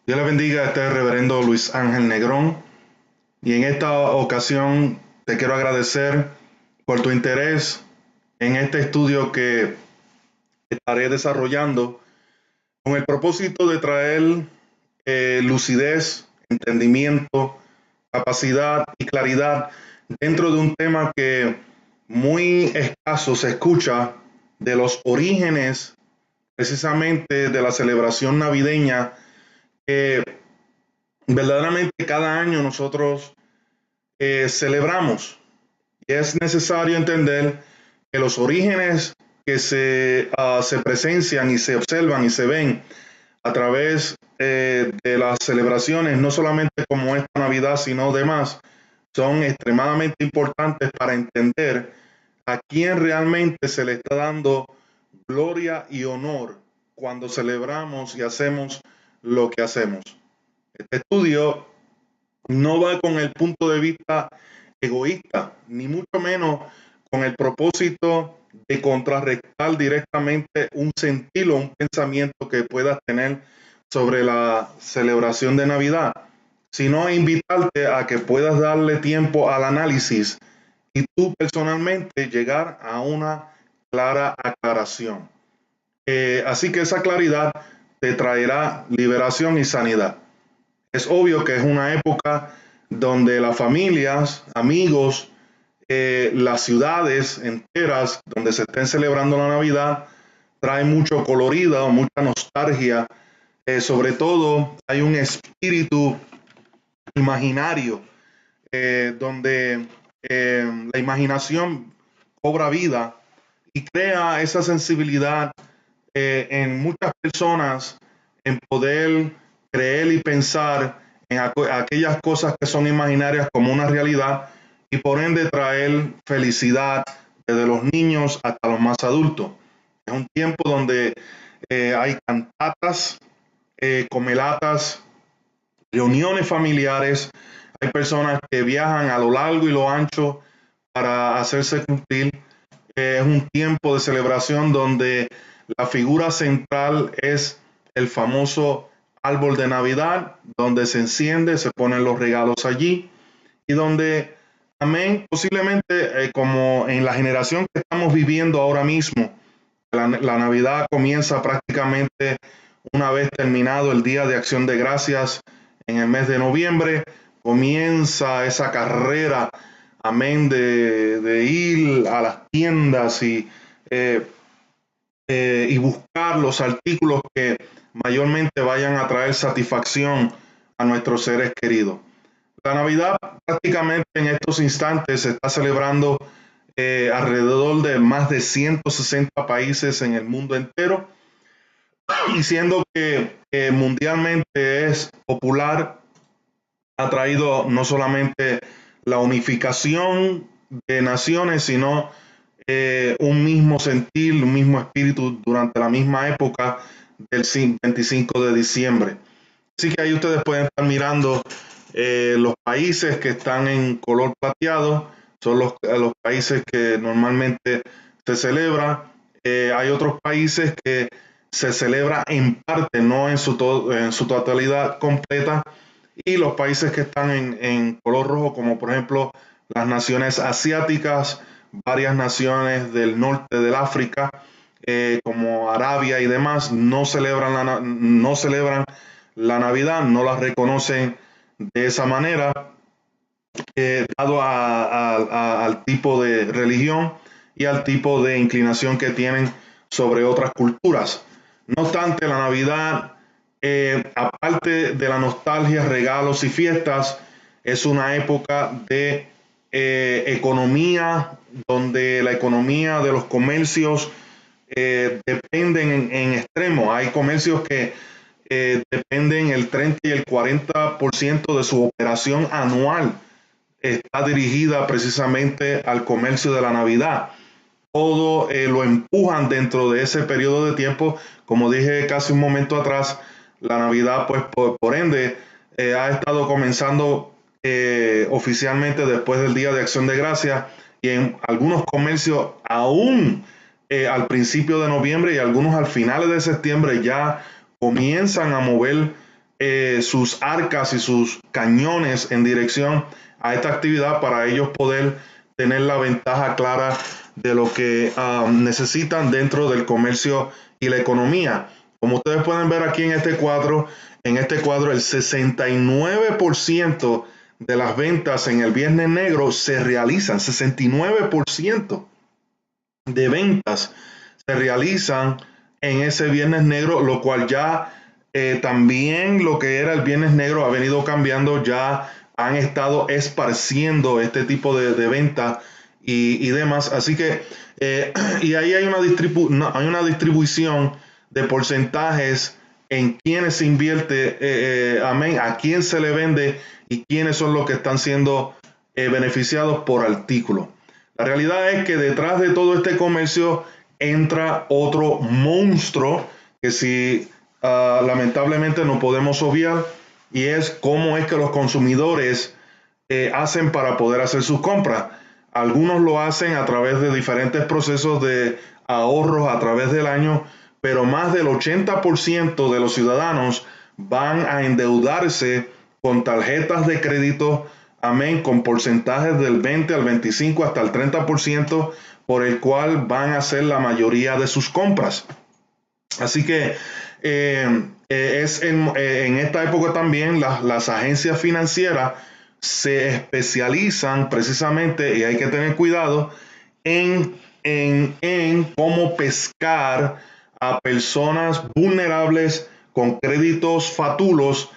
Dios le bendiga, este es el reverendo Luis Ángel Negrón y en esta ocasión te quiero agradecer por tu interés en este estudio que estaré desarrollando con el propósito de traer lucidez, entendimiento, capacidad y claridad dentro de un tema que muy escaso se escucha de los orígenes precisamente de la celebración navideña que verdaderamente cada año nosotros celebramos. Y es necesario entender que los orígenes que se presencian y se observan y se ven a través de las celebraciones, no solamente como esta Navidad, sino demás, son extremadamente importantes para entender a quién realmente se le está dando gloria y honor cuando celebramos y hacemos lo que hacemos. Este estudio no va con el punto de vista egoísta, ni mucho menos con el propósito de contrarrestar directamente un sentir o un pensamiento que puedas tener sobre la celebración de Navidad, sino invitarte a que puedas darle tiempo al análisis y tú personalmente llegar a una clara aclaración. Así que esa claridad te traerá liberación y sanidad. Es obvio que es una época donde las familias, amigos, las ciudades enteras donde se estén celebrando la Navidad, trae mucho colorido, mucha nostalgia. Sobre todo hay un espíritu imaginario donde la imaginación cobra vida y crea esa sensibilidad en muchas personas en poder creer y pensar en aquellas cosas que son imaginarias como una realidad y por ende traer felicidad desde los niños hasta los más adultos. Es un tiempo donde hay cantatas, comelatas, reuniones familiares, hay personas que viajan a lo largo y lo ancho para hacerse cumplir. Es un tiempo de celebración donde la figura central es el famoso árbol de Navidad, donde se enciende, se ponen los regalos allí y donde, amén, posiblemente como en la generación que estamos viviendo ahora mismo, la Navidad comienza prácticamente una vez terminado el Día de Acción de Gracias en el mes de noviembre, comienza esa carrera, amén, de ir a las tiendas eh, y buscar los artículos que mayormente vayan a traer satisfacción a nuestros seres queridos. La Navidad prácticamente en estos instantes se está celebrando alrededor de más de 160 países en el mundo entero y siendo que mundialmente es popular, ha traído no solamente la unificación de naciones, sino un mismo sentir, un mismo espíritu durante la misma época del 25 de diciembre. Así que ahí ustedes pueden estar mirando los países que están en color plateado, son los países que normalmente se celebran. Hay otros países que se celebra en parte, no en su totalidad completa, y los países que están en color rojo, como por ejemplo las naciones asiáticas, varias naciones del norte del África, como Arabia y demás, no celebran la Navidad, no la reconocen de esa manera, dado al tipo de religión y al tipo de inclinación que tienen sobre otras culturas. No obstante, la Navidad, aparte de la nostalgia, regalos y fiestas, es una época de economía, donde la economía de los comercios dependen en extremo. Hay comercios que dependen el 30 y el 40% de su operación anual está dirigida precisamente al comercio de la Navidad. Todo lo empujan dentro de ese periodo de tiempo. Como dije casi un momento atrás, la Navidad, pues por ende, ha estado comenzando oficialmente después del Día de Acción de Gracias y en algunos comercios aún al principio de noviembre y algunos al finales de septiembre ya comienzan a mover sus arcas y sus cañones en dirección a esta actividad para ellos poder tener la ventaja clara de lo que necesitan dentro del comercio y la economía. Como ustedes pueden ver aquí en este cuadro, el 69% de las ventas en el Viernes Negro se realizan, 69% de ventas se realizan en ese Viernes Negro, lo cual ya también lo que era el Viernes Negro ha venido cambiando, ya han estado esparciendo este tipo de ventas y demás. Así que, y ahí hay una distribución de porcentajes en quiénes se invierte, amén, a quién se le vende y quiénes son los que están siendo beneficiados por artículo. La realidad es que detrás de todo este comercio entra otro monstruo que si lamentablemente no podemos obviar, y es cómo es que los consumidores hacen para poder hacer sus compras. Algunos lo hacen a través de diferentes procesos de ahorros a través del año, pero más del 80% de los ciudadanos van a endeudarse con tarjetas de crédito, amén, con porcentajes del 20 al 25 hasta el 30%, por el cual van a hacer la mayoría de sus compras. Así que en esta época también las agencias financieras se especializan precisamente, y hay que tener cuidado, en cómo pescar a personas vulnerables con créditos fatulos,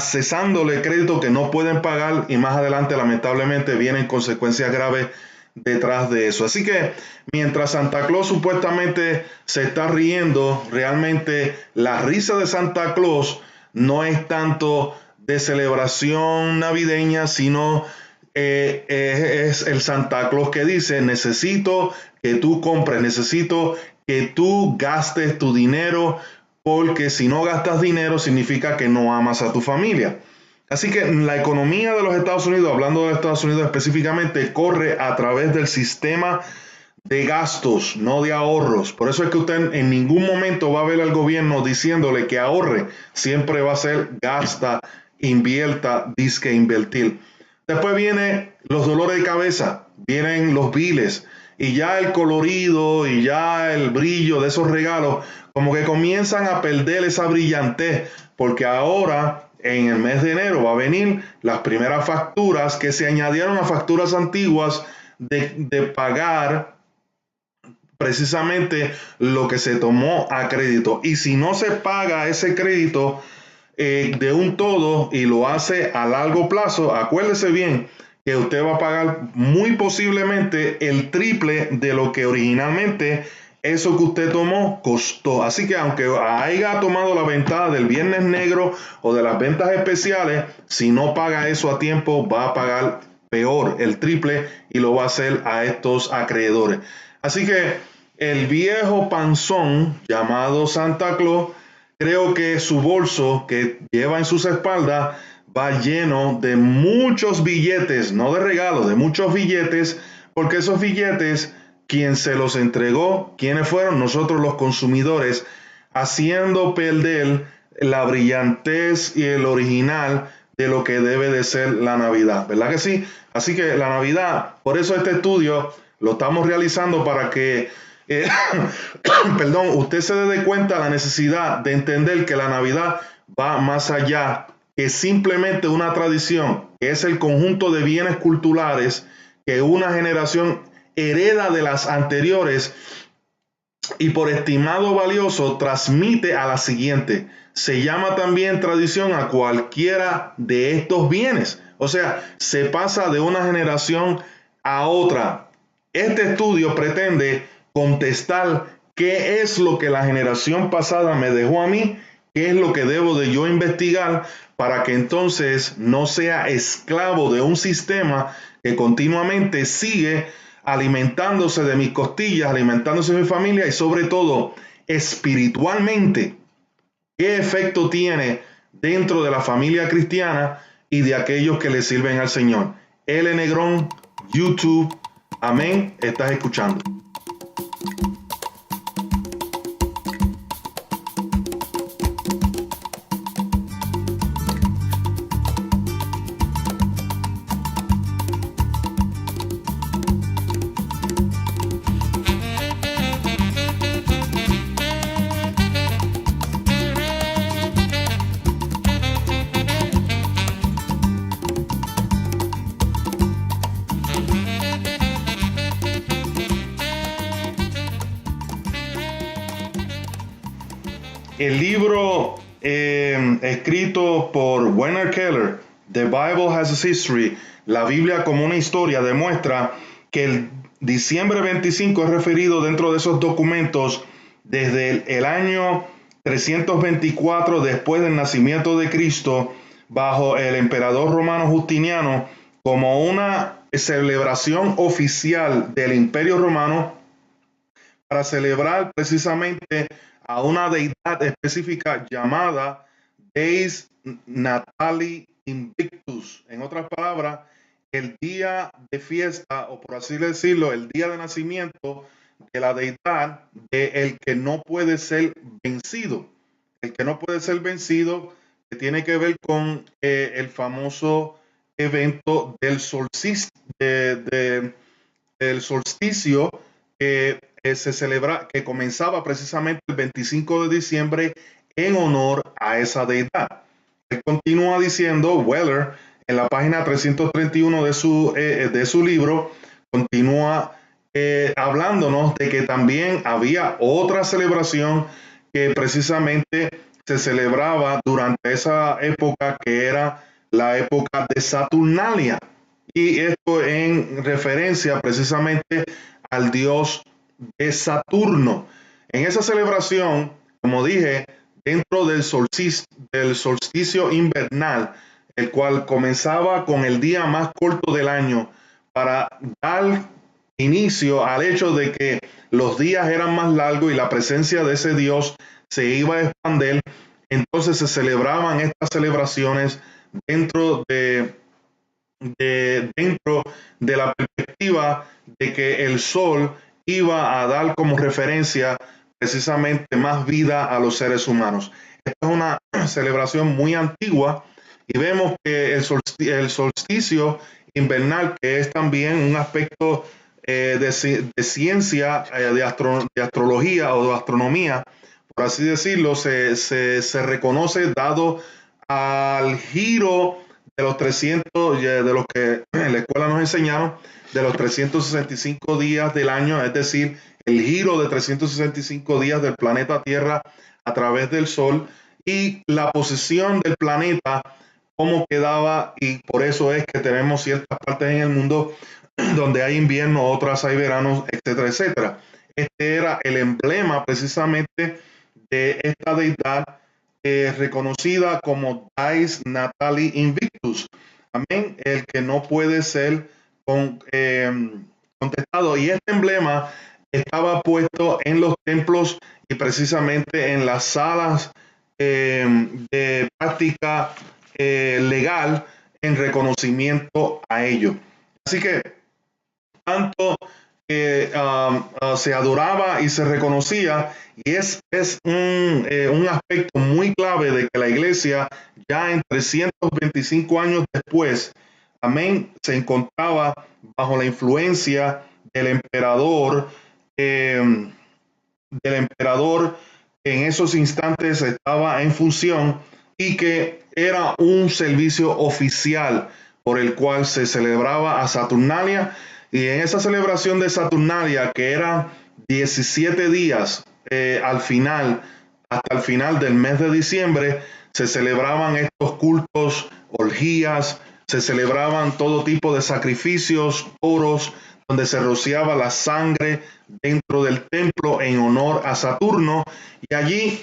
cesándole crédito que no pueden pagar, y más adelante lamentablemente vienen consecuencias graves detrás de eso. Así que mientras Santa Claus supuestamente se está riendo, realmente la risa de Santa Claus no es tanto de celebración navideña, sino es el Santa Claus que dice: necesito que tú compres, necesito que tú gastes tu dinero, porque si no gastas dinero significa que no amas a tu familia. Así que la economía de los Estados Unidos, hablando de Estados Unidos específicamente, corre a través del sistema de gastos, no de ahorros. Por eso es que usted en ningún momento va a ver al gobierno diciéndole que ahorre. Siempre va a ser gasta, invierta, disque invertir. Después vienen los dolores de cabeza, vienen los biles, y ya el colorido y ya el brillo de esos regalos como que comienzan a perder esa brillantez, porque ahora en el mes de enero va a venir las primeras facturas que se añadieron a facturas antiguas de pagar precisamente lo que se tomó a crédito. Y si no se paga ese crédito de un todo y lo hace a largo plazo, acuérdese bien que usted va a pagar muy posiblemente el triple de lo que originalmente eso que usted tomó costó. Así que aunque haya tomado la ventaja del Viernes Negro o de las ventas especiales, si no paga eso a tiempo, va a pagar peor, el triple, y lo va a hacer a estos acreedores. Así que el viejo panzón llamado Santa Claus, creo que su bolso que lleva en sus espaldas va lleno de muchos billetes, no de regalos, de muchos billetes, porque esos billetes, quien se los entregó, ¿quiénes fueron? Nosotros los consumidores, haciendo perder la brillantez y el original de lo que debe de ser la Navidad, ¿verdad que sí? Así que la Navidad, por eso este estudio lo estamos realizando para que usted se dé cuenta de la necesidad de entender que la Navidad va más allá que simplemente una tradición, que es el conjunto de bienes culturales que una generación hereda de las anteriores y por estimado valioso transmite a la siguiente. Se llama también tradición a cualquiera de estos bienes. O sea, se pasa de una generación a otra. Este estudio pretende contestar qué es lo que la generación pasada me dejó a mí, qué es lo que debo de yo investigar para que entonces no sea esclavo de un sistema que continuamente sigue alimentándose de mis costillas, alimentándose de mi familia, y sobre todo espiritualmente, qué efecto tiene dentro de la familia cristiana y de aquellos que le sirven al Señor. L. Negrón, YouTube, amén, estás escuchando. el libro escrito por Werner Keller, The Bible Has a History, la Biblia como una historia, demuestra que el diciembre 25 es referido dentro de esos documentos desde el año 324 después del nacimiento de Cristo bajo el emperador romano Justiniano como una celebración oficial del Imperio Romano para celebrar precisamente a una deidad específica llamada Deus Natali Invictus. En otras palabras, el día de fiesta, o por así decirlo, el día de nacimiento de la deidad de el que no puede ser vencido. El que no puede ser vencido, que tiene que ver con el famoso evento del solsticio, del solsticio que se celebra, que comenzaba precisamente el 25 de diciembre en honor a esa deidad. Él continúa diciendo, Weller, en la página 331 de su libro, continúa hablándonos de que también había otra celebración que precisamente se celebraba durante esa época, que era la época de Saturnalia. Y esto en referencia precisamente al dios de Saturno. En esa celebración, como dije, dentro del solsticio invernal, el cual comenzaba con el día más corto del año para dar inicio al hecho de que los días eran más largos y la presencia de ese Dios se iba a expandir. Entonces se celebraban estas celebraciones dentro dentro de la perspectiva de que el sol iba a dar como referencia precisamente más vida a los seres humanos. Esta es una celebración muy antigua y vemos que el solsticio invernal, que es también un aspecto de ciencia, de astrología o de astronomía, por así decirlo, se reconoce dado al giro de los 300, de los que en la escuela nos enseñaron, de los 365 días del año, es decir, el giro de 365 días del planeta Tierra a través del Sol y la posición del planeta, cómo quedaba, y por eso es que tenemos ciertas partes en el mundo donde hay invierno, otras hay veranos, etcétera, etcétera. Este era el emblema precisamente de esta deidad reconocida como Dies Natali Invictus. Amén. El que no puede ser contestado. Y este emblema estaba puesto en los templos y precisamente en las salas de práctica legal en reconocimiento a ello. Así que tanto se adoraba y se reconocía, y es un aspecto muy clave de que la iglesia ya en 325 años después, amén, se encontraba bajo la influencia del emperador que en esos instantes estaba en función y que era un servicio oficial por el cual se celebraba a Saturnalia. Y en esa celebración de Saturnalia, que era 17 días hasta el final del mes de diciembre, se celebraban estos cultos, orgías, se celebraban todo tipo de sacrificios, toros, donde se rociaba la sangre dentro del templo en honor a Saturno. Y allí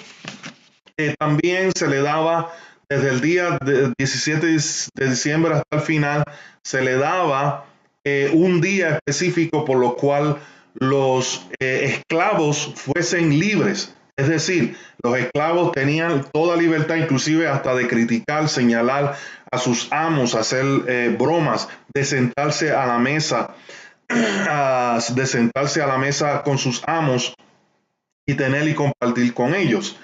también se le daba, desde el día 17 de diciembre hasta el final, se le daba un día específico por lo cual los esclavos fuesen libres. Es decir, los esclavos tenían toda libertad, inclusive hasta de criticar, señalar a sus amos, hacer bromas, de sentarse a la mesa, con sus amos y tener y compartir con ellos.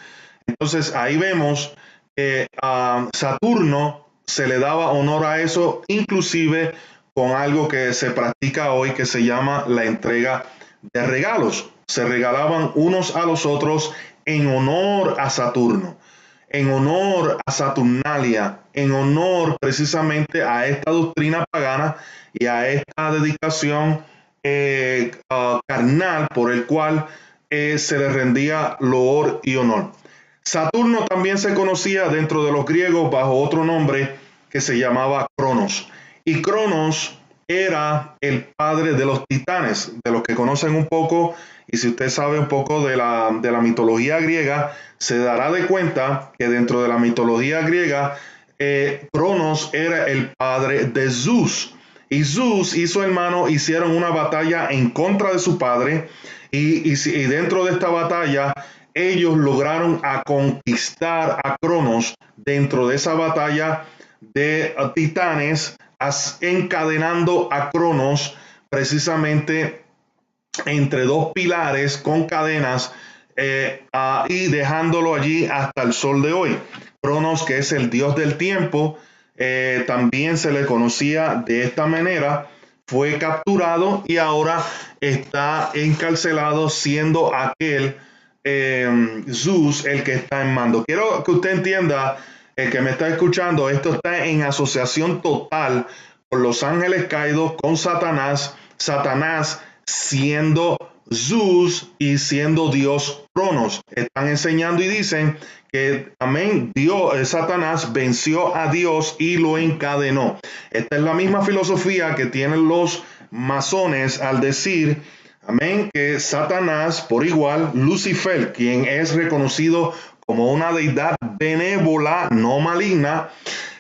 Entonces ahí vemos que a Saturno se le daba honor a eso, inclusive con algo que se practica hoy que se llama la entrega de regalos. Se regalaban unos a los otros en honor a Saturno, en honor a Saturnalia, en honor precisamente a esta doctrina pagana y a esta dedicación carnal por el cual se le rendía loor y honor. Saturno también se conocía dentro de los griegos bajo otro nombre que se llamaba Cronos. Y Cronos era el padre de los titanes, de los que conocen un poco, y si usted sabe un poco de la mitología griega, se dará de cuenta que dentro de la mitología griega, Cronos era el padre de Zeus. Y Zeus y su hermano hicieron una batalla en contra de su padre, y dentro de esta batalla, ellos lograron conquistar a Cronos dentro de esa batalla de titanes, encadenando a Cronos precisamente entre dos pilares con cadenas y dejándolo allí hasta el sol de hoy. Cronos, que es el dios del tiempo, también se le conocía de esta manera, fue capturado y ahora está encarcelado, siendo aquel Zeus el que está en mando. Quiero que usted entienda, el que me está escuchando, esto está en asociación total con los ángeles caídos, con Satanás, Satanás siendo Zeus y siendo Dios Cronos. Están enseñando y dicen que, amén, Satanás venció a Dios y lo encadenó. Esta es la misma filosofía que tienen los masones al decir, amén, que Satanás, por igual, Lucifer, quien es reconocido como una deidad benévola, no maligna,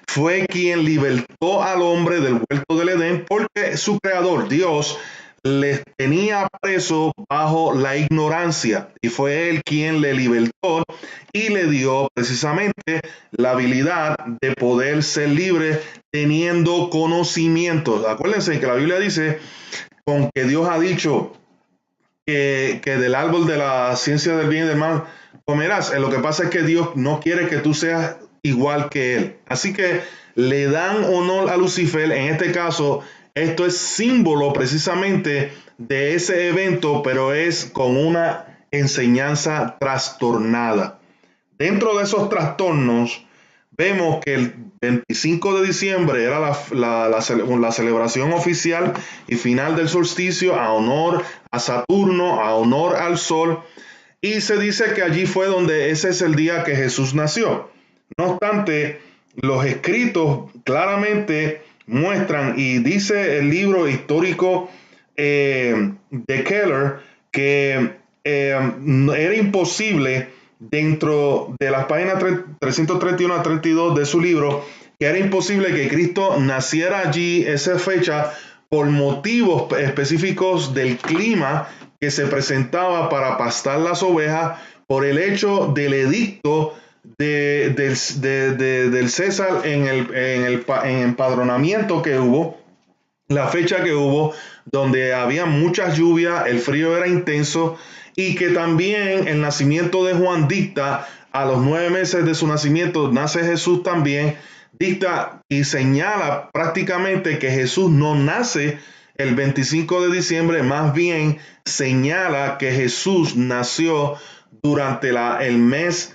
fue quien libertó al hombre del huerto del Edén, porque su creador, Dios, les tenía preso bajo la ignorancia, y fue él quien le libertó y le dio precisamente la habilidad de poder ser libre teniendo conocimientos. Acuérdense que la Biblia dice, con que Dios ha dicho que del árbol de la ciencia del bien y del mal comerás. Lo que pasa es que Dios no quiere que tú seas igual que él. Así que le dan honor a Lucifer. En este caso, esto es símbolo precisamente de ese evento, pero es con una enseñanza trastornada. Dentro de esos trastornos, vemos que el 25 de diciembre era la celebración oficial y final del solsticio a honor a Saturno, a honor al sol, y se dice que allí fue donde ese es el día que Jesús nació. No obstante, los escritos claramente muestran, y dice el libro histórico de Keller, que era imposible, dentro de las páginas 331 a 32 de su libro, que era imposible que Cristo naciera allí esa fecha por motivos específicos del clima que se presentaba para pastar las ovejas, por el hecho del edicto del César en el empadronamiento que hubo, la fecha que hubo, donde había mucha lluvia, el frío era intenso, y que también el nacimiento de Juan dicta, a los 9 meses de su nacimiento nace Jesús también, dicta y señala prácticamente que Jesús no nace el 25 de diciembre, más bien señala que Jesús nació durante el mes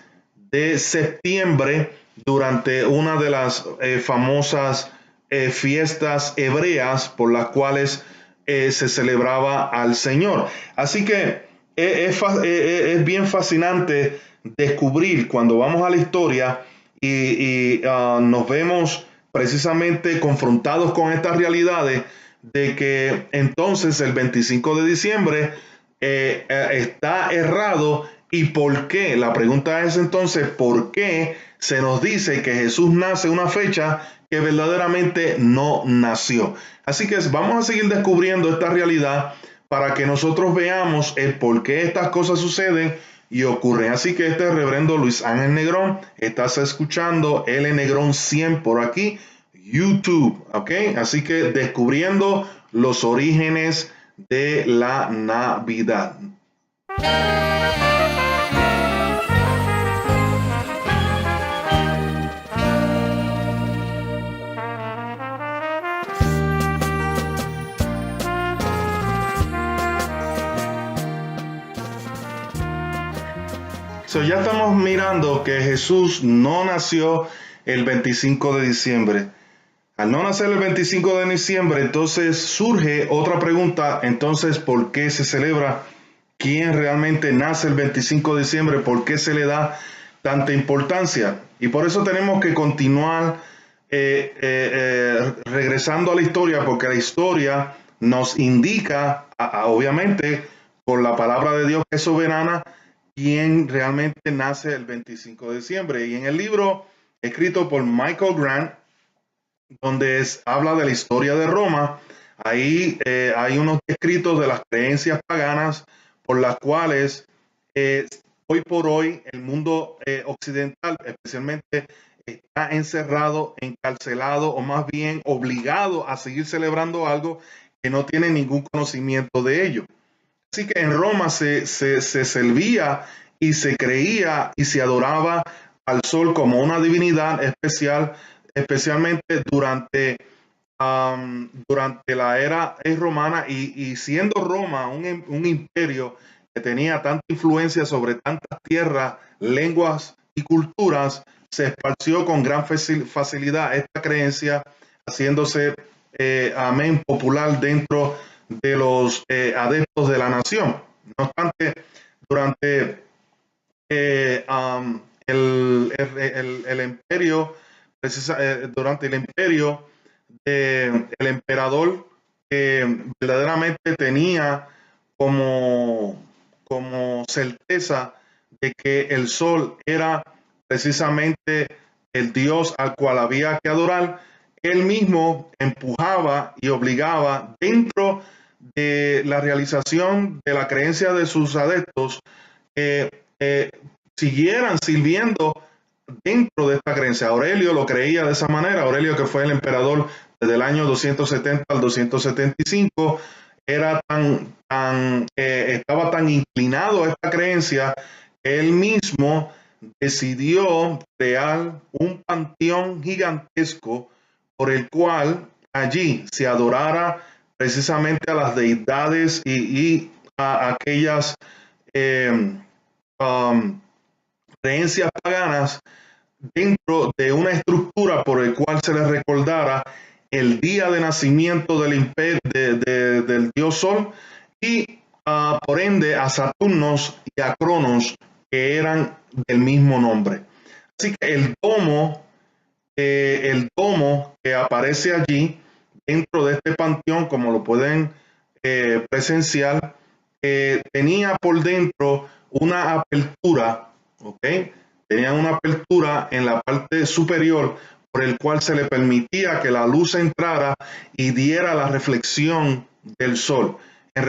de septiembre, durante una de las famosas fiestas hebreas por las cuales se celebraba al Señor. Así que es bien fascinante descubrir cuando vamos a la historia y nos vemos precisamente confrontados con estas realidades, de que entonces el 25 de diciembre está errado. ¿Y por qué? La pregunta es entonces, ¿por qué se nos dice que Jesús nace una fecha que verdaderamente no nació? Así que vamos a seguir descubriendo esta realidad para que nosotros veamos el por qué estas cosas suceden y ocurren. Así que este es Reverendo Luis Ángel Negrón. Estás escuchando L Negrón 100 por aquí, YouTube, ¿ok? Así que descubriendo los orígenes de la Navidad. Ya estamos mirando que Jesús no nació el 25 de diciembre. Al no nacer el 25 de diciembre, entonces surge otra pregunta. Entonces, ¿por qué se celebra? ¿Quién realmente nace el 25 de diciembre? ¿Por qué se le da tanta importancia. Y por eso tenemos que continuar regresando a la historia, porque la historia nos indica, obviamente, por la palabra de Dios que es soberana, quién realmente nace el 25 de diciembre. Y en el libro escrito por Michael Grant, donde habla de la historia de Roma, ahí hay unos escritos de las creencias paganas por las cuales hoy por hoy el mundo occidental especialmente está encerrado, encarcelado o más bien obligado a seguir celebrando algo que no tiene ningún conocimiento de ello. Así que en Roma se servía y se creía y se adoraba al sol como una divinidad especial, especialmente durante la era romana y siendo Roma un imperio que tenía tanta influencia sobre tantas tierras, lenguas y culturas, se esparció con gran facilidad esta creencia, haciéndose popular dentro de los adeptos de la nación. No obstante, durante el imperio, durante el imperio del emperador, verdaderamente tenía como certeza de que el sol era precisamente el Dios al cual había que adorar. Él mismo empujaba y obligaba dentro de la realización de la creencia de sus adeptos que siguieran sirviendo dentro de esta creencia. Aurelio lo creía de esa manera. Aurelio, que fue el emperador desde el año 270 al 275, estaba tan inclinado a esta creencia que él mismo decidió crear un panteón gigantesco por el cual allí se adorara precisamente a las deidades y a aquellas creencias paganas dentro de una estructura por el cual se les recordara el día de nacimiento del imperio del dios Sol y por ende a Saturnos y a Cronos, que eran del mismo nombre. Así que el domo que aparece allí dentro de este panteón, como lo pueden presenciar, tenía por dentro una apertura, ¿ok? Tenía una apertura en la parte superior por el cual se le permitía que la luz entrara y diera la reflexión del sol. En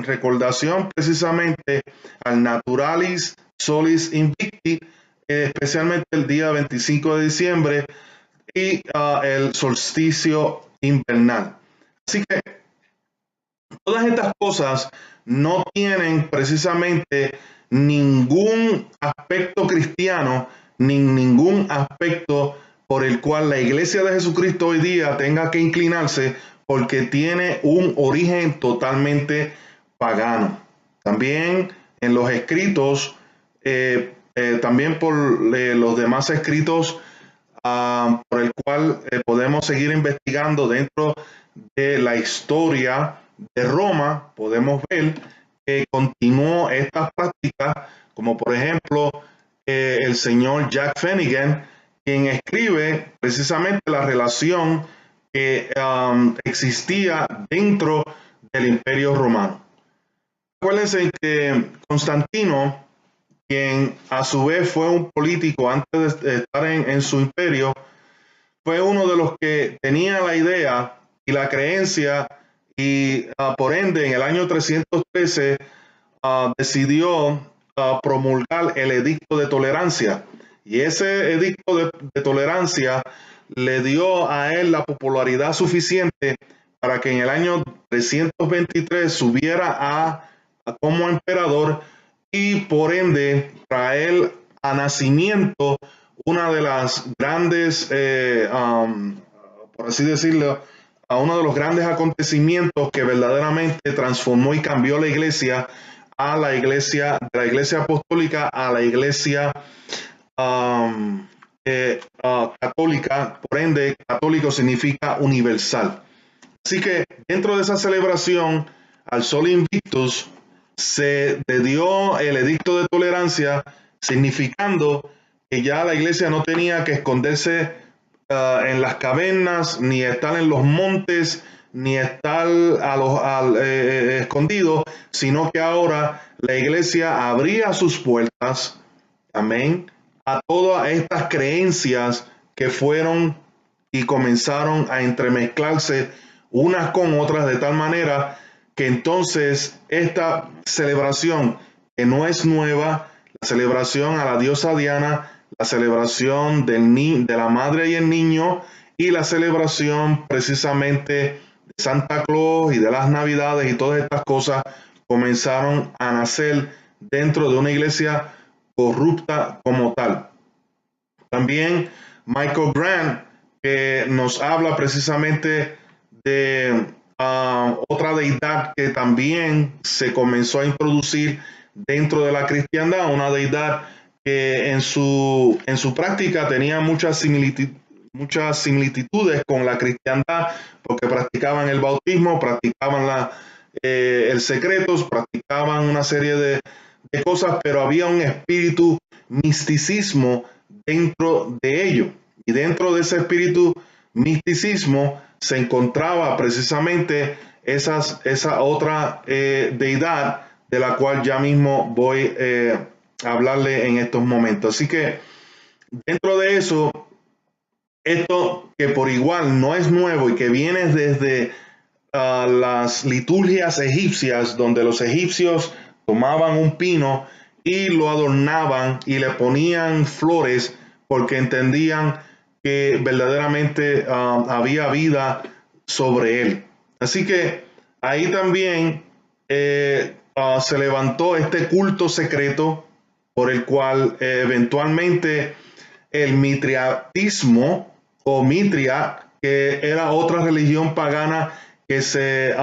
recordación precisamente al Naturalis Solis Invicti, especialmente el día 25 de diciembre y el solsticio invernal. Así que todas estas cosas no tienen precisamente ningún aspecto cristiano, ni ningún aspecto por el cual la iglesia de Jesucristo hoy día tenga que inclinarse, porque tiene un origen totalmente pagano. También en los escritos, también por los demás escritos por el cual podemos seguir investigando dentro de la historia de Roma, podemos ver que continuó estas prácticas, como por ejemplo el señor Jack Fennigan, quien escribe precisamente la relación que existía dentro del Imperio Romano. Acuérdense que Constantino, quien a su vez fue un político antes de estar en su imperio, fue uno de los que tenía la idea y la creencia y por ende en el año 313 decidió promulgar el edicto de tolerancia, y ese edicto de tolerancia le dio a él la popularidad suficiente para que en el año 323 subiera como emperador y por ende traer a nacimiento una de las grandes, por así decirlo, a uno de los grandes acontecimientos que verdaderamente transformó y cambió la iglesia, de la iglesia apostólica a la iglesia católica. Por ende, católico significa universal. Así que dentro de esa celebración al Sol Invictus se le dio el edicto de tolerancia, significando que ya la iglesia no tenía que esconderse en las cavernas, ni estar en los montes, ni estar escondido, sino que ahora la iglesia abría sus puertas, amén, a todas estas creencias que fueron y comenzaron a entremezclarse unas con otras de tal manera que entonces esta celebración, que no es nueva, la celebración a la diosa Diana, la celebración de la madre y el niño, y la celebración precisamente de Santa Claus y de las Navidades y todas estas cosas comenzaron a nacer dentro de una iglesia corrupta como tal. También Michael Grant, que nos habla precisamente de otra deidad que también se comenzó a introducir dentro de la cristiandad, una deidad que en su práctica tenía muchas similitudes con la cristiandad, porque practicaban el bautismo, practicaban el secretos, practicaban una serie de cosas, pero había un espíritu misticismo dentro de ello. Y dentro de ese espíritu misticismo se encontraba precisamente esa otra deidad de la cual ya mismo voy a hablarle en estos momentos. Así que dentro de eso, esto que por igual no es nuevo y que viene desde las liturgias egipcias, donde los egipcios tomaban un pino y lo adornaban y le ponían flores porque entendían que verdaderamente había vida sobre él. Así que ahí también se levantó este culto secreto por el cual eventualmente el mitriatismo o mitria, que era otra religión pagana que se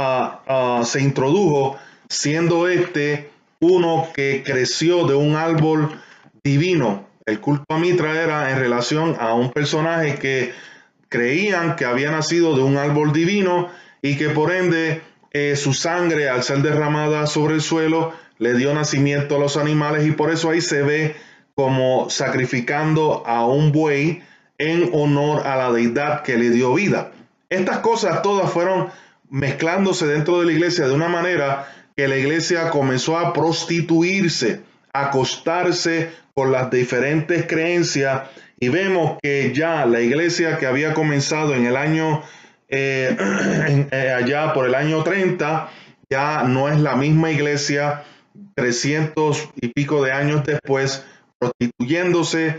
introdujo, siendo este uno que creció de un árbol divino. El culto a Mitra era en relación a un personaje que creían que había nacido de un árbol divino y que por ende su sangre, al ser derramada sobre el suelo, le dio nacimiento a los animales, y por eso ahí se ve como sacrificando a un buey en honor a la deidad que le dio vida. Estas cosas todas fueron mezclándose dentro de la iglesia de una manera que la iglesia comenzó a prostituirse, a acostarse con las diferentes creencias, y vemos que ya la iglesia que había comenzado en el año allá por el año 30 ya no es la misma iglesia 300 y pico de años después, prostituyéndose,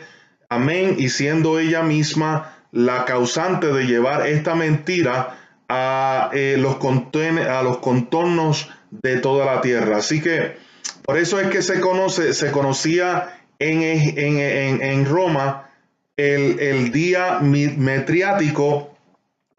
amén, y siendo ella misma la causante de llevar esta mentira a los contornos de toda la tierra. Así que por eso es que se conocía en Roma el día metriático,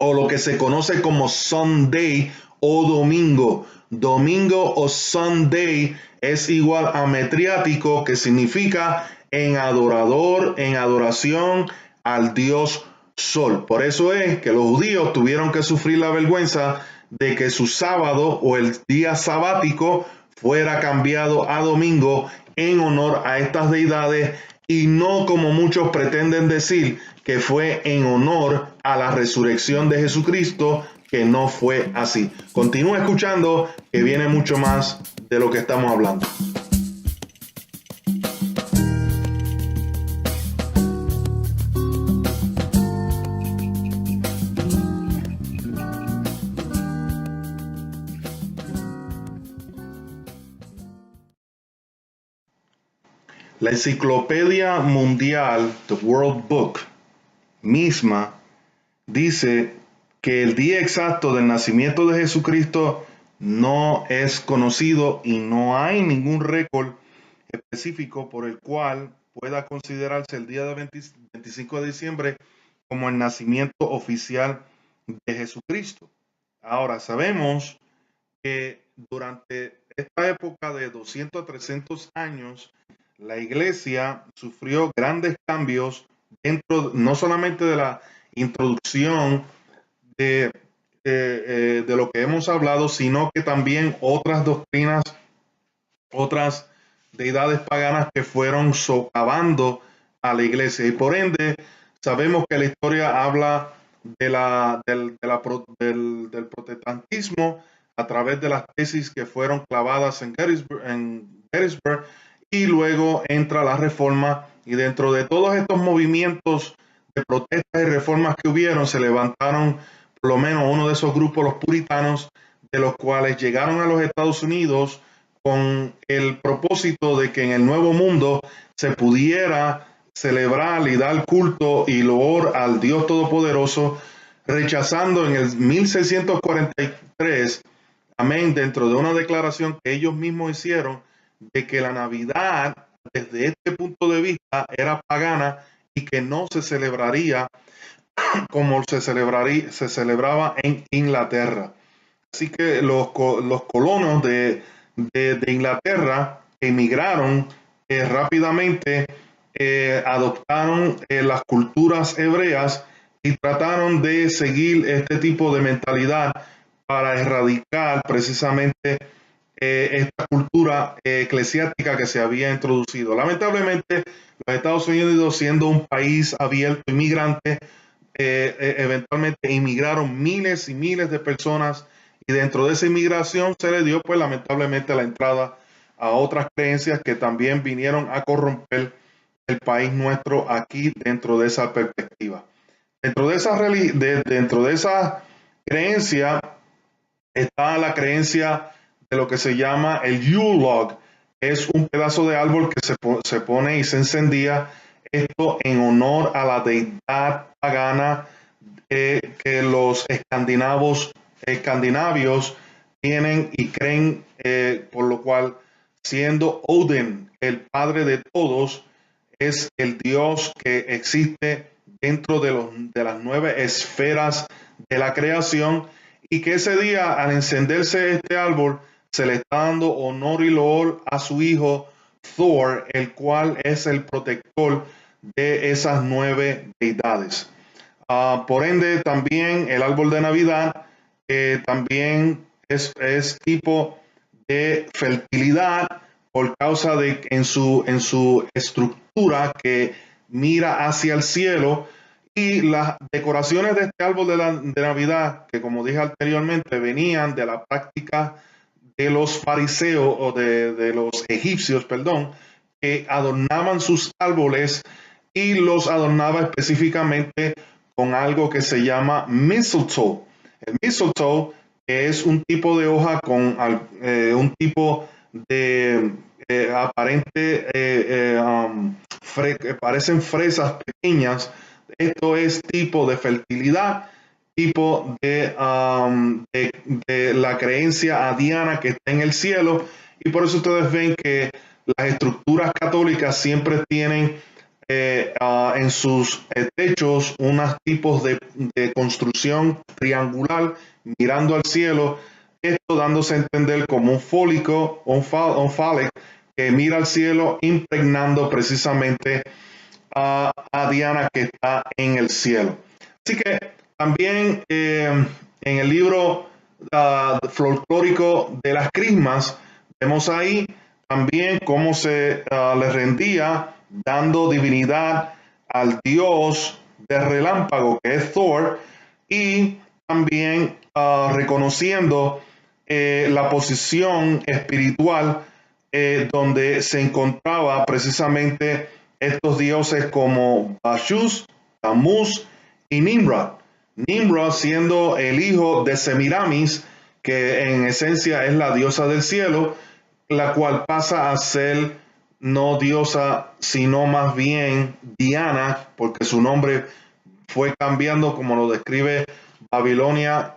o lo que se conoce como Sunday o domingo. Domingo o Sunday es igual a metriático, que significa en adoración al Dios Sol. Por eso es que los judíos tuvieron que sufrir la vergüenza de que su sábado o el día sabático fuera cambiado a domingo en honor a estas deidades, y no como muchos pretenden decir que fue en honor a la resurrección de Jesucristo, que no fue así. Continúa escuchando, que viene mucho más de lo que estamos hablando. La Enciclopedia Mundial, The World Book, misma dice que el día exacto del nacimiento de Jesucristo no es conocido y no hay ningún récord específico por el cual pueda considerarse el día de 25 de diciembre como el nacimiento oficial de Jesucristo. Ahora sabemos que durante esta época de 200 a 300 años, la iglesia sufrió grandes cambios dentro no solamente de la introducción de lo que hemos hablado, sino que también otras doctrinas, otras deidades paganas que fueron socavando a la iglesia. Y por ende, sabemos que la historia habla del protestantismo a través de las tesis que fueron clavadas en Gettysburg, y luego entra la reforma, y dentro de todos estos movimientos de protestas y reformas que hubieron, se levantaron por lo menos uno de esos grupos, los puritanos, de los cuales llegaron a los Estados Unidos con el propósito de que en el Nuevo Mundo se pudiera celebrar y dar culto y loor al Dios Todopoderoso, rechazando en el 1643, amén, dentro de una declaración que ellos mismos hicieron, de que la Navidad, desde este punto de vista, era pagana y que no se celebraría como se celebraba en Inglaterra. Así que los colonos de Inglaterra emigraron rápidamente, adoptaron las culturas hebreas y trataron de seguir este tipo de mentalidad para erradicar precisamente esta cultura eclesiástica que se había introducido. Lamentablemente, los Estados Unidos, siendo un país abierto, inmigrante, eventualmente inmigraron miles y miles de personas, y dentro de esa inmigración se le dio, pues lamentablemente, la entrada a otras creencias que también vinieron a corromper el país nuestro aquí dentro de esa perspectiva. Dentro de esa creencia está la creencia de lo que se llama el Yule log. Es un pedazo de árbol que se pone y se encendía, esto en honor a la deidad pagana que los escandinavios tienen y creen, por lo cual, siendo Odin el padre de todos, es el Dios que existe dentro de las 9 esferas de la creación, y que ese día, al encenderse este árbol, se le está dando honor y loor a su hijo Thor, el cual es el protector de esas 9 deidades. Por ende, también el árbol de Navidad también es tipo de fertilidad, por causa de en su estructura que mira hacia el cielo, y las decoraciones de este árbol de Navidad, que como dije anteriormente, venían de la práctica de los fariseos o de los egipcios, perdón, que adornaban sus árboles y los adornaba específicamente con algo que se llama mistletoe. El mistletoe es un tipo de hoja con un tipo de aparente, parecen fresas pequeñas. Esto es tipo de fertilidad, tipo de la creencia a Diana que está en el cielo, y por eso ustedes ven que las estructuras católicas siempre tienen en sus techos unos tipos de construcción triangular mirando al cielo, esto dándose a entender como un fólico, un phallic, que mira al cielo, impregnando precisamente a Diana que está en el cielo. Así que también en el libro folclórico de las crismas, vemos ahí también cómo se le rendía, dando divinidad al dios del relámpago, que es Thor, y también reconociendo la posición espiritual donde se encontraba precisamente estos dioses como Bashus, Tammuz y Nimrod. Nimrod siendo el hijo de Semiramis, que en esencia es la diosa del cielo, la cual pasa a ser no diosa, sino más bien Diana, porque su nombre fue cambiando, como lo describe Babilonia,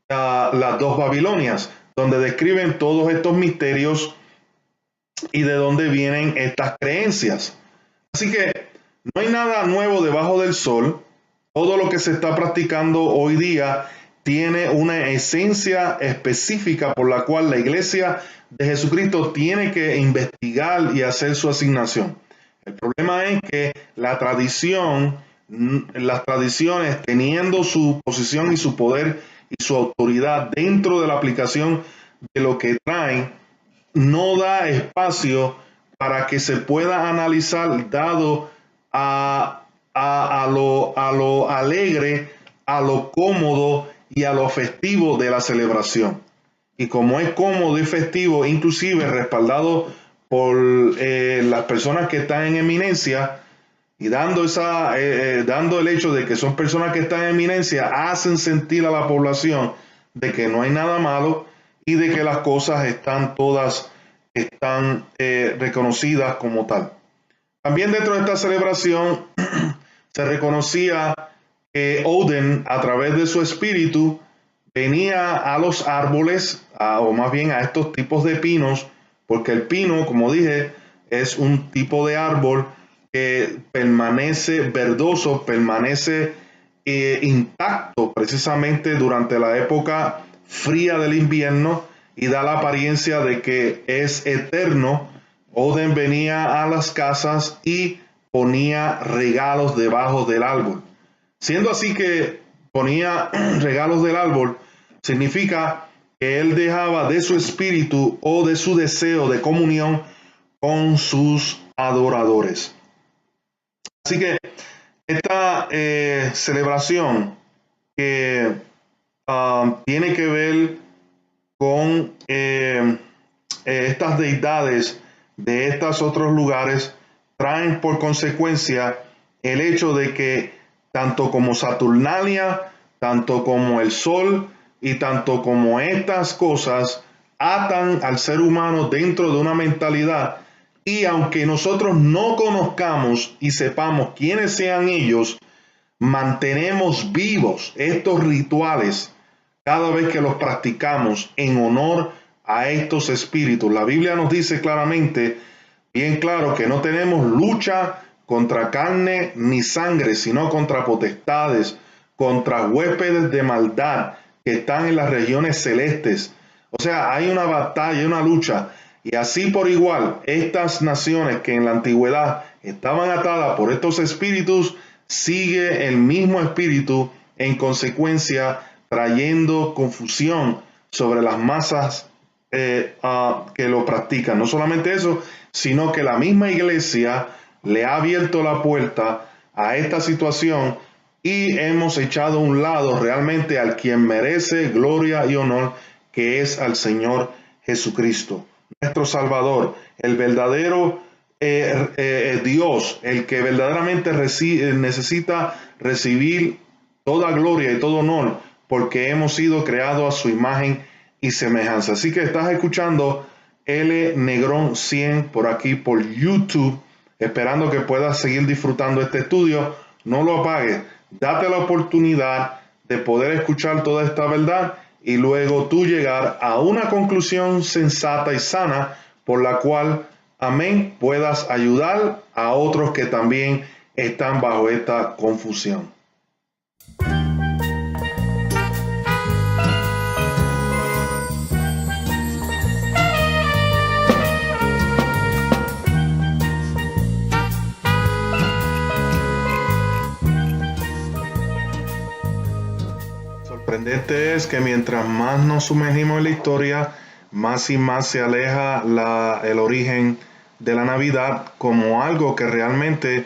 las 2 Babilonias, donde describen todos estos misterios y de dónde vienen estas creencias. Así que no hay nada nuevo debajo del sol. Todo lo que se está practicando hoy día tiene una esencia específica por la cual la Iglesia de Jesucristo tiene que investigar y hacer su asignación. El problema es que las tradiciones, teniendo su posición y su poder y su autoridad dentro de la aplicación de lo que traen, no da espacio para que se pueda analizar dado a lo alegre, a lo cómodo y a lo festivo de la celebración. Y como es cómodo y festivo, inclusive respaldado por las personas que están en eminencia, y dando el hecho de que son personas que están en eminencia, hacen sentir a la población de que no hay nada malo y de que las cosas están reconocidas como tal. También dentro de esta celebración se reconocía que Odin, a través de su espíritu, venía a los árboles, o más bien a estos tipos de pinos, porque el pino, como dije, es un tipo de árbol que permanece verdoso, permanece intacto precisamente durante la época fría del invierno y da la apariencia de que es eterno. Odin venía a las casas y ponía regalos debajo del árbol. Siendo así que ponía regalos del árbol, significa que él dejaba de su espíritu o de su deseo de comunión con sus adoradores. Así que esta celebración que tiene que ver con estas deidades de estos otros lugares traen por consecuencia el hecho de que tanto como Saturnalia, tanto como el Sol y tanto como estas cosas atan al ser humano dentro de una mentalidad. Y aunque nosotros no conozcamos y sepamos quiénes sean ellos, mantenemos vivos estos rituales cada vez que los practicamos en honor a estos espíritus. La Biblia nos dice claramente, bien claro, que no tenemos lucha contra carne ni sangre, sino contra potestades, contra huéspedes de maldad que están en las regiones celestes. O sea, hay una batalla, una lucha. Y así por igual, estas naciones que en la antigüedad estaban atadas por estos espíritus, sigue el mismo espíritu en consecuencia trayendo confusión sobre las masas que lo practican. No solamente eso, sino que la misma iglesia le ha abierto la puerta a esta situación y hemos echado a un lado realmente al quien merece gloria y honor, que es al Señor Jesucristo, nuestro Salvador, el verdadero Dios, el que verdaderamente necesita recibir toda gloria y todo honor, porque hemos sido creados a su imagen y semejanza. Así que estás escuchando L Negrón 100 por aquí por YouTube, esperando que puedas seguir disfrutando este estudio. No lo apagues, date la oportunidad de poder escuchar toda esta verdad y luego tú llegar a una conclusión sensata y sana por la cual, amén, puedas ayudar a otros que también están bajo esta confusión. Sorprendente es que mientras más nos sumergimos en la historia, más y más se aleja el origen de la Navidad como algo que realmente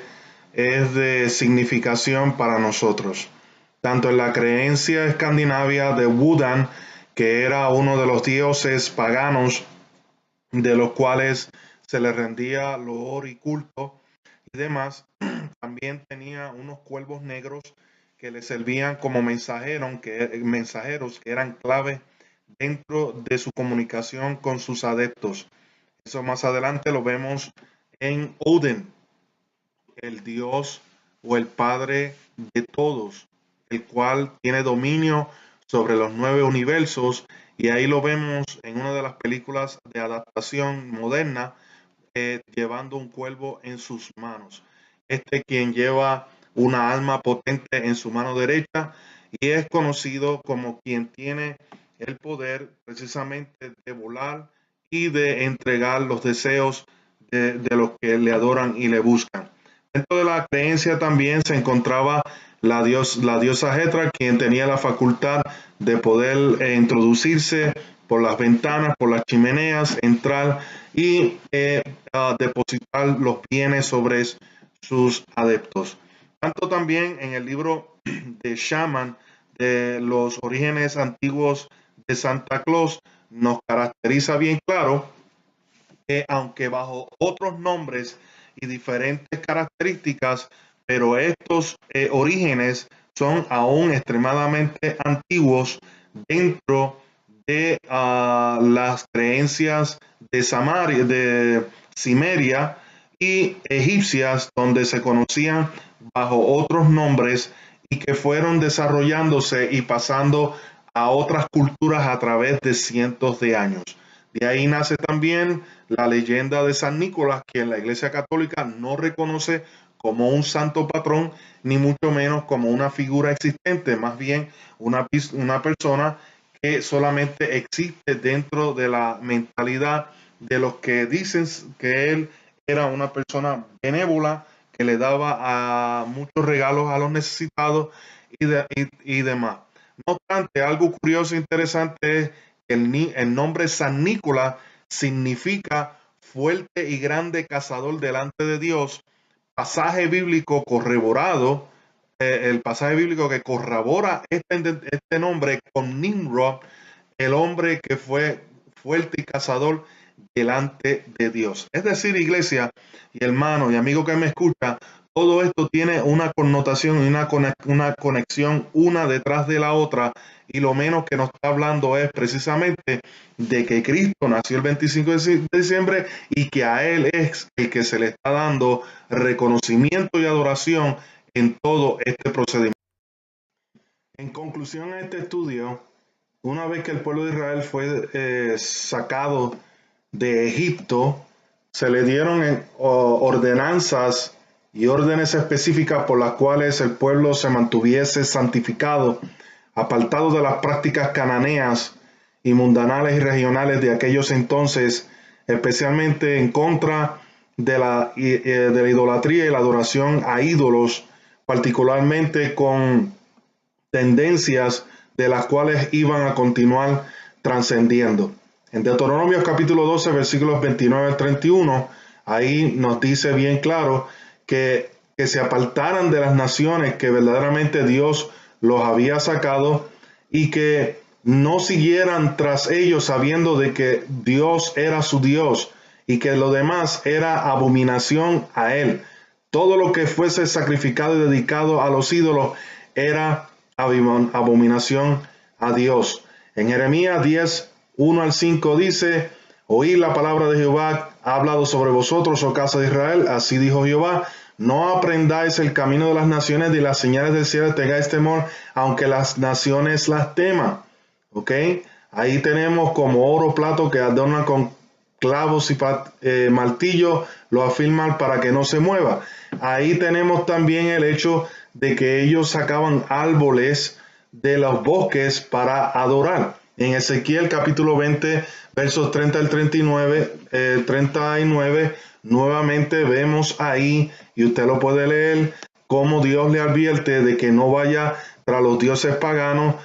es de significación para nosotros. Tanto en la creencia escandinavia de Wodan, que era uno de los dioses paganos de los cuales se le rendía loor y culto y demás, también tenía unos cuervos negros que le servían como mensajeros que eran clave dentro de su comunicación con sus adeptos. Eso más adelante lo vemos en Odin, el dios o el padre de todos, el cual tiene dominio sobre los 9 universos, y ahí lo vemos en una de las películas de adaptación moderna, llevando un cuervo en sus manos. Quien lleva una alma potente en su mano derecha y es conocido como quien tiene el poder precisamente de volar y de entregar los deseos de los que le adoran y le buscan. Dentro de la creencia también se encontraba la diosa Hetra, quien tenía la facultad de poder introducirse por las ventanas, por las chimeneas, entrar y depositar los bienes sobre sus adeptos. Tanto también en el libro de Shaman, de los orígenes antiguos de Santa Claus, nos caracteriza bien claro que aunque bajo otros nombres y diferentes características, pero estos orígenes son aún extremadamente antiguos dentro de las creencias de Cimeria y egipcias, donde se conocían bajo otros nombres y que fueron desarrollándose y pasando a otras culturas a través de cientos de años. De ahí nace también la leyenda de San Nicolás, que en la Iglesia Católica no reconoce como un santo patrón, ni mucho menos como una figura existente, más bien una persona que solamente existe dentro de la mentalidad de los que dicen que él era una persona benévola, que le daba muchos regalos a los necesitados y demás. No obstante, algo curioso e interesante es que el nombre San Nicolás significa fuerte y grande cazador delante de Dios. Pasaje bíblico corroborado, el pasaje bíblico que corrobora este nombre con Nimrod, el hombre que fue fuerte y cazador delante de Dios. Es decir, iglesia y hermano y amigo que me escucha, todo esto tiene una connotación y una conexión una detrás de la otra, y lo menos que nos está hablando es precisamente de que Cristo nació el 25 de diciembre y que a Él es el que se le está dando reconocimiento y adoración en todo este procedimiento. En conclusión a este estudio, una vez que el pueblo de Israel fue sacado de Egipto, se le dieron ordenanzas y órdenes específicas por las cuales el pueblo se mantuviese santificado, apartado de las prácticas cananeas y mundanales y regionales de aquellos entonces, especialmente en contra de la idolatría y la adoración a ídolos, particularmente con tendencias de las cuales iban a continuar trascendiendo. En Deuteronomio capítulo 12, versículos 29 al 31, ahí nos dice bien claro que se apartaran de las naciones que verdaderamente Dios los había sacado y que no siguieran tras ellos sabiendo de que Dios era su Dios y que lo demás era abominación a Él. Todo lo que fuese sacrificado y dedicado a los ídolos era abominación a Dios. En Jeremías 10, 1 al 5 dice: oíd la palabra de Jehová, ha hablado sobre vosotros, oh casa de Israel, así dijo Jehová: no aprendáis el camino de las naciones, ni las señales del cielo tengáis temor, aunque las naciones las teman. ¿Ok? Ahí tenemos como oro, plato que adornan con clavos y martillo, lo afirman para que no se mueva. Ahí tenemos también el hecho de que ellos sacaban árboles de los bosques para adorar. En Ezequiel capítulo 20, versos 30 al 39, nuevamente vemos ahí, y usted lo puede leer, cómo Dios le advierte de que no vaya tras los dioses paganos,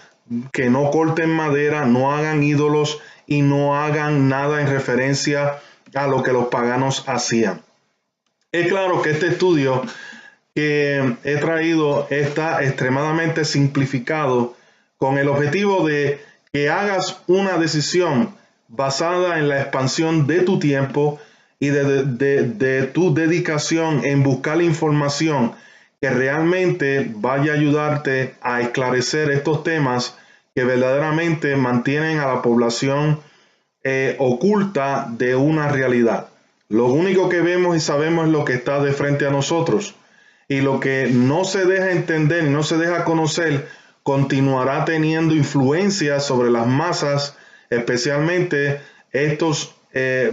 que no corten madera, no hagan ídolos y no hagan nada en referencia a lo que los paganos hacían. Es claro que este estudio que he traído está extremadamente simplificado con el objetivo de que hagas una decisión basada en la expansión de tu tiempo y de tu dedicación en buscar información que realmente vaya a ayudarte a esclarecer estos temas que verdaderamente mantienen a la población oculta de una realidad. Lo único que vemos y sabemos es lo que está de frente a nosotros, y lo que no se deja entender y no se deja conocer continuará teniendo influencia sobre las masas, especialmente estos,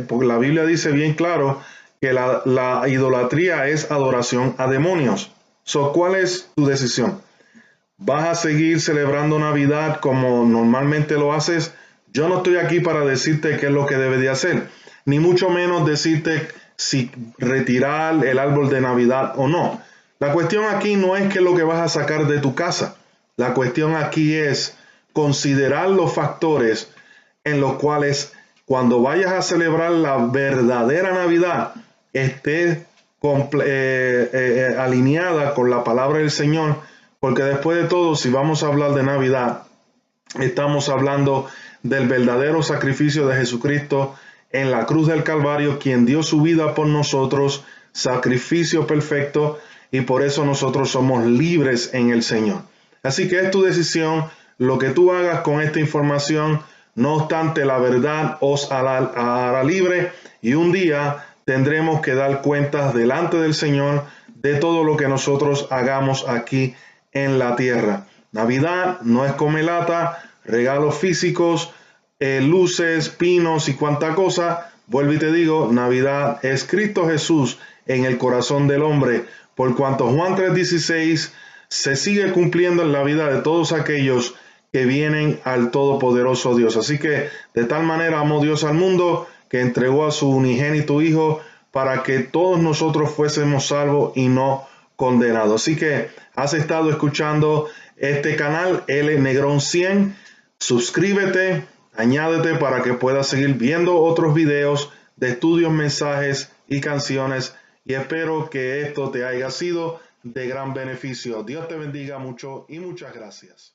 porque la Biblia dice bien claro que la idolatría es adoración a demonios. ¿Cuál es tu decisión? ¿Vas a seguir celebrando Navidad como normalmente lo haces? Yo no estoy aquí para decirte qué es lo que debes de hacer, ni mucho menos decirte si retirar el árbol de Navidad o no. La cuestión aquí no es qué es lo que vas a sacar de tu casa. La cuestión aquí es considerar los factores en los cuales cuando vayas a celebrar la verdadera Navidad, estés alineada con la palabra del Señor, porque después de todo, si vamos a hablar de Navidad, estamos hablando del verdadero sacrificio de Jesucristo en la cruz del Calvario, quien dio su vida por nosotros, sacrificio perfecto, y por eso nosotros somos libres en el Señor. Así que es tu decisión lo que tú hagas con esta información. No obstante, la verdad os hará libre, y un día tendremos que dar cuentas delante del Señor de todo lo que nosotros hagamos aquí en la tierra. Navidad no es comelata, regalos físicos, luces, pinos y cuanta cosa. Vuelvo y te digo, Navidad es Cristo Jesús en el corazón del hombre, por cuanto Juan 3:16 se sigue cumpliendo en la vida de todos aquellos que vienen al Todopoderoso Dios. Así que de tal manera amó Dios al mundo que entregó a su unigénito Hijo para que todos nosotros fuésemos salvos y no condenados. Así que has estado escuchando este canal L Negrón 100. Suscríbete, añádete para que puedas seguir viendo otros videos de estudios, mensajes y canciones, y espero que esto te haya sido de gran beneficio. Dios te bendiga mucho y muchas gracias.